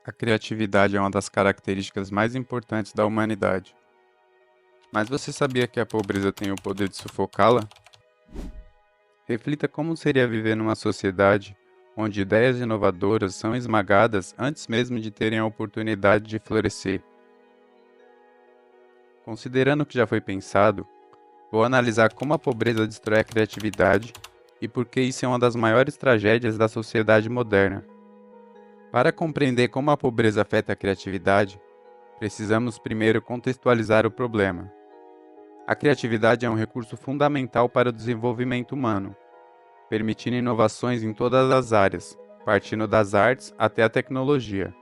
A criatividade é uma das características mais importantes da humanidade. Mas você sabia que a pobreza tem o poder de sufocá-la? Reflita como seria viver numa sociedade onde ideias inovadoras são esmagadas antes mesmo de terem a oportunidade de florescer. Considerando o que já foi pensado, vou analisar como a pobreza destrói a criatividade e por que isso é uma das maiores tragédias da sociedade moderna. Para compreender como a pobreza afeta a criatividade, precisamos primeiro contextualizar o problema. A criatividade é um recurso fundamental para o desenvolvimento humano, permitindo inovações em todas as áreas, partindo das artes até a tecnologia.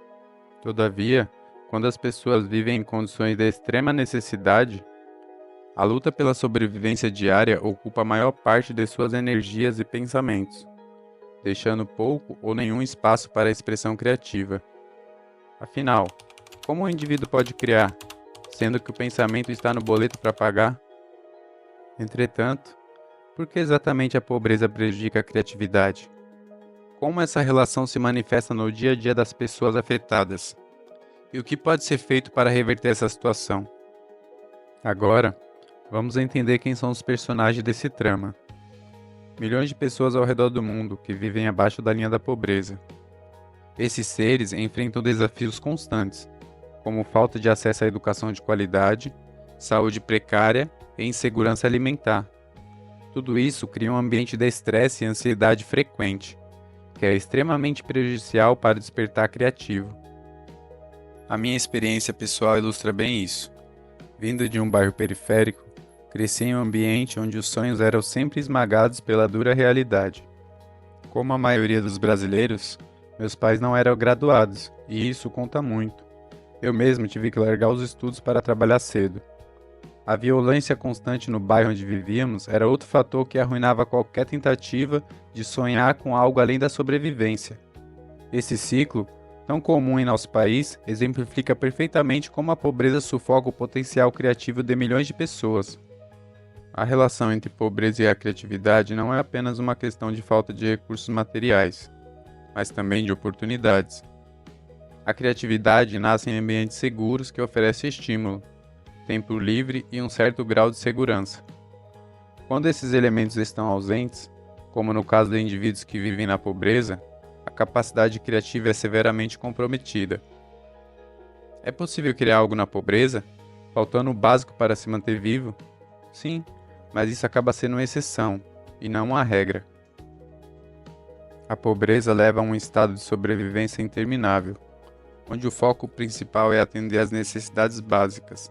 Todavia, quando as pessoas vivem em condições de extrema necessidade, a luta pela sobrevivência diária ocupa a maior parte de suas energias e pensamentos, deixando pouco ou nenhum espaço para a expressão criativa. Afinal, como o indivíduo pode criar, sendo que o pensamento está no boleto para pagar? Entretanto, por que exatamente a pobreza prejudica a criatividade? Como essa relação se manifesta no dia a dia das pessoas afetadas? E o que pode ser feito para reverter essa situação? Agora, vamos entender quem são os personagens desse trama. Milhões de pessoas ao redor do mundo que vivem abaixo da linha da pobreza. Esses seres enfrentam desafios constantes, como falta de acesso à educação de qualidade, saúde precária e insegurança alimentar. Tudo isso cria um ambiente de estresse e ansiedade frequente, que é extremamente prejudicial para o despertar criativo. A minha experiência pessoal ilustra bem isso. Vindo de um bairro periférico, cresci em um ambiente onde os sonhos eram sempre esmagados pela dura realidade. Como a maioria dos brasileiros, meus pais não eram graduados, e isso conta muito. Eu mesmo tive que largar os estudos para trabalhar cedo. A violência constante no bairro onde vivíamos era outro fator que arruinava qualquer tentativa de sonhar com algo além da sobrevivência. Esse ciclo, tão comum em nosso país, exemplifica perfeitamente como a pobreza sufoca o potencial criativo de milhões de pessoas. A relação entre pobreza e a criatividade não é apenas uma questão de falta de recursos materiais, mas também de oportunidades. A criatividade nasce em ambientes seguros que oferecem estímulo, tempo livre e um certo grau de segurança. Quando esses elementos estão ausentes, como no caso de indivíduos que vivem na pobreza, a capacidade criativa é severamente comprometida. É possível criar algo na pobreza, faltando o básico para se manter vivo? Sim, mas isso acaba sendo uma exceção, e não uma regra. A pobreza leva a um estado de sobrevivência interminável, onde o foco principal é atender às necessidades básicas.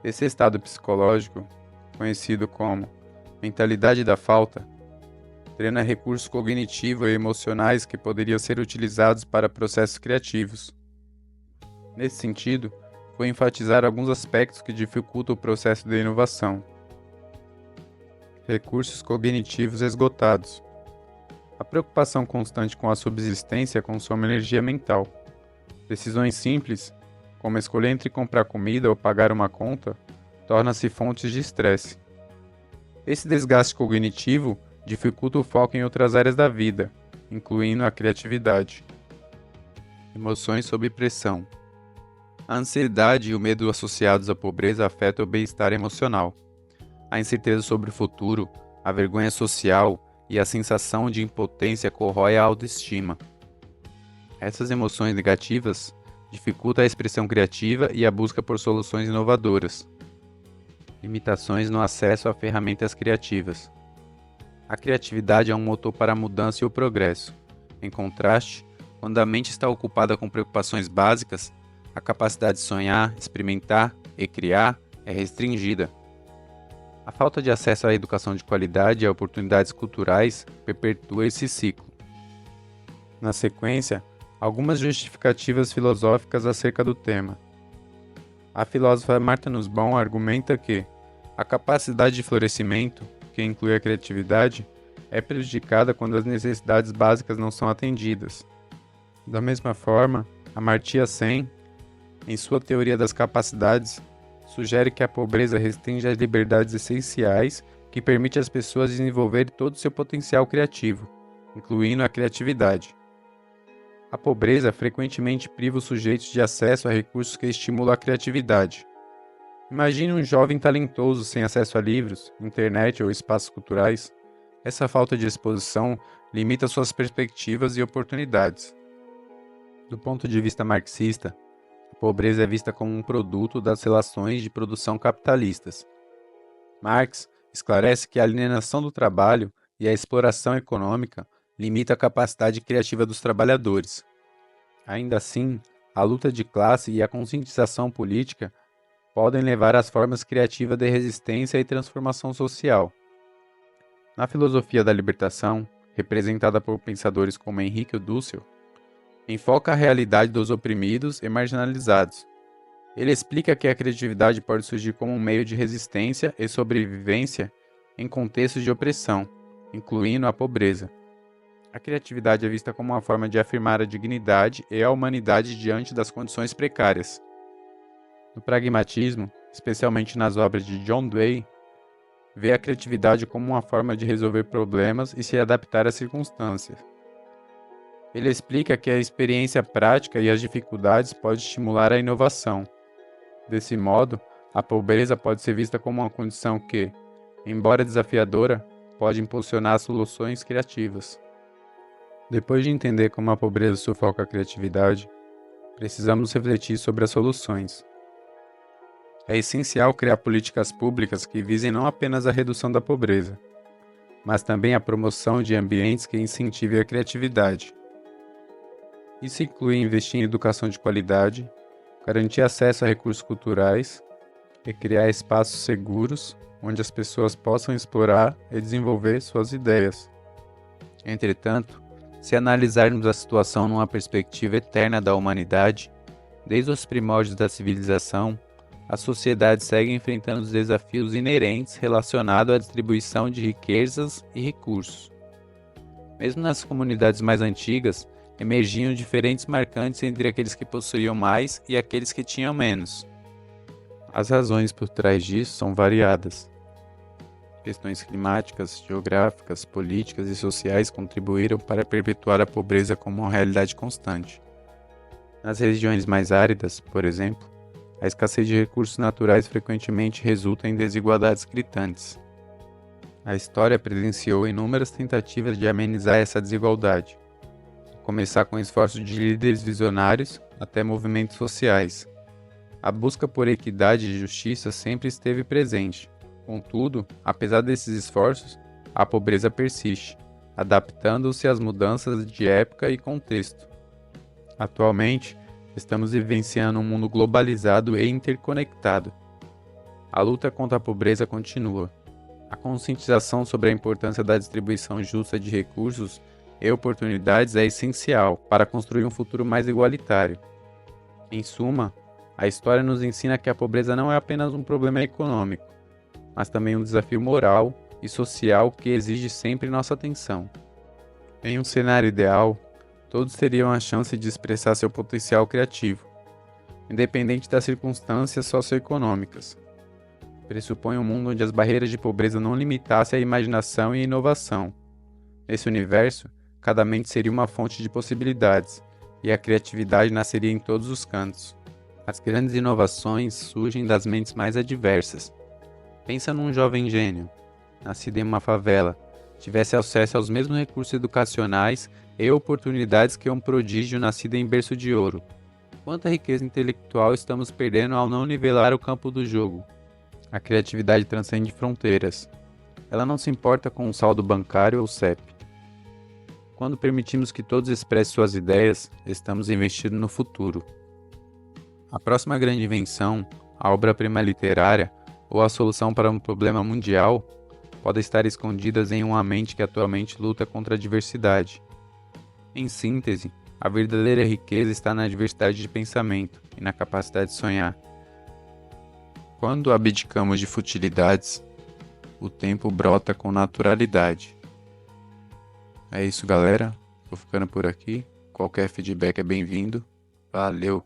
Esse estado psicológico, conhecido como mentalidade da falta, treina recursos cognitivos e emocionais que poderiam ser utilizados para processos criativos. Nesse sentido, vou enfatizar alguns aspectos que dificultam o processo de inovação. Recursos cognitivos esgotados. A preocupação constante com a subsistência consome energia mental. Decisões simples, como escolher entre comprar comida ou pagar uma conta, torna-se fontes de estresse. Esse desgaste cognitivo dificulta o foco em outras áreas da vida, incluindo a criatividade. Emoções sob pressão. A ansiedade e o medo associados à pobreza afetam o bem-estar emocional. A incerteza sobre o futuro, a vergonha social e a sensação de impotência corrói a autoestima. Essas emoções negativas dificultam a expressão criativa e a busca por soluções inovadoras. Limitações no acesso a ferramentas criativas. A criatividade é um motor para a mudança e o progresso. Em contraste, quando a mente está ocupada com preocupações básicas, a capacidade de sonhar, experimentar e criar é restringida. A falta de acesso à educação de qualidade e a oportunidades culturais perpetua esse ciclo. Na sequência, algumas justificativas filosóficas acerca do tema. A filósofa Martha Nussbaum argumenta que a capacidade de florescimento, que inclui a criatividade, é prejudicada quando as necessidades básicas não são atendidas. Da mesma forma, Amartya Sen, em sua teoria das capacidades, sugere que a pobreza restringe as liberdades essenciais que permite às pessoas desenvolver todo o seu potencial criativo, incluindo a criatividade. A pobreza frequentemente priva os sujeitos de acesso a recursos que estimulam a criatividade. Imagine um jovem talentoso sem acesso a livros, internet ou espaços culturais. Essa falta de exposição limita suas perspectivas e oportunidades. Do ponto de vista marxista, a pobreza é vista como um produto das relações de produção capitalistas. Marx esclarece que a alienação do trabalho e a exploração econômica limita a capacidade criativa dos trabalhadores. Ainda assim, a luta de classe e a conscientização política podem levar às formas criativas de resistência e transformação social. Na filosofia da libertação, representada por pensadores como Henrique Dussel, enfoca a realidade dos oprimidos e marginalizados. Ele explica que a criatividade pode surgir como um meio de resistência e sobrevivência em contextos de opressão, incluindo a pobreza. A criatividade é vista como uma forma de afirmar a dignidade e a humanidade diante das condições precárias. No pragmatismo, especialmente nas obras de John Dewey, vê a criatividade como uma forma de resolver problemas e se adaptar às circunstâncias. Ele explica que a experiência prática e as dificuldades podem estimular a inovação. Desse modo, a pobreza pode ser vista como uma condição que, embora desafiadora, pode impulsionar soluções criativas. Depois de entender como a pobreza sufoca a criatividade, precisamos refletir sobre as soluções. É essencial criar políticas públicas que visem não apenas a redução da pobreza, mas também a promoção de ambientes que incentivem a criatividade. Isso inclui investir em educação de qualidade, garantir acesso a recursos culturais e criar espaços seguros onde as pessoas possam explorar e desenvolver suas ideias. Entretanto, se analisarmos a situação numa perspectiva eterna da humanidade, desde os primórdios da civilização, a sociedade segue enfrentando os desafios inerentes relacionados à distribuição de riquezas e recursos. Mesmo nas comunidades mais antigas, emergiam diferentes marcantes entre aqueles que possuíam mais e aqueles que tinham menos. As razões por trás disso são variadas. Questões climáticas, geográficas, políticas e sociais contribuíram para perpetuar a pobreza como uma realidade constante. Nas regiões mais áridas, por exemplo, a escassez de recursos naturais frequentemente resulta em desigualdades gritantes. A história presenciou inúmeras tentativas de amenizar essa desigualdade, a começar com esforços de líderes visionários até movimentos sociais. A busca por equidade e justiça sempre esteve presente. Contudo, apesar desses esforços, a pobreza persiste, adaptando-se às mudanças de época e contexto. Atualmente, estamos vivenciando um mundo globalizado e interconectado. A luta contra a pobreza continua. A conscientização sobre a importância da distribuição justa de recursos e oportunidades é essencial para construir um futuro mais igualitário. Em suma, a história nos ensina que a pobreza não é apenas um problema econômico, mas também um desafio moral e social que exige sempre nossa atenção. Em um cenário ideal, todos teriam a chance de expressar seu potencial criativo, independente das circunstâncias socioeconômicas. Pressupõe um mundo onde as barreiras de pobreza não limitassem a imaginação e a inovação. Nesse universo, cada mente seria uma fonte de possibilidades, e a criatividade nasceria em todos os cantos. As grandes inovações surgem das mentes mais adversas. Pensa num jovem gênio, nascido em uma favela, tivesse acesso aos mesmos recursos educacionais e oportunidades que um prodígio nascido em berço de ouro. Quanta riqueza intelectual estamos perdendo ao não nivelar o campo do jogo? A criatividade transcende fronteiras. Ela não se importa com o saldo bancário ou CEP. Quando permitimos que todos expressem suas ideias, estamos investindo no futuro. A próxima grande invenção, a obra-prima literária, ou a solução para um problema mundial, podem estar escondidas em uma mente que atualmente luta contra a diversidade. Em síntese, a verdadeira riqueza está na diversidade de pensamento e na capacidade de sonhar. Quando abdicamos de futilidades, o tempo brota com naturalidade. É isso, galera. Vou ficando por aqui. Qualquer feedback é bem-vindo. Valeu!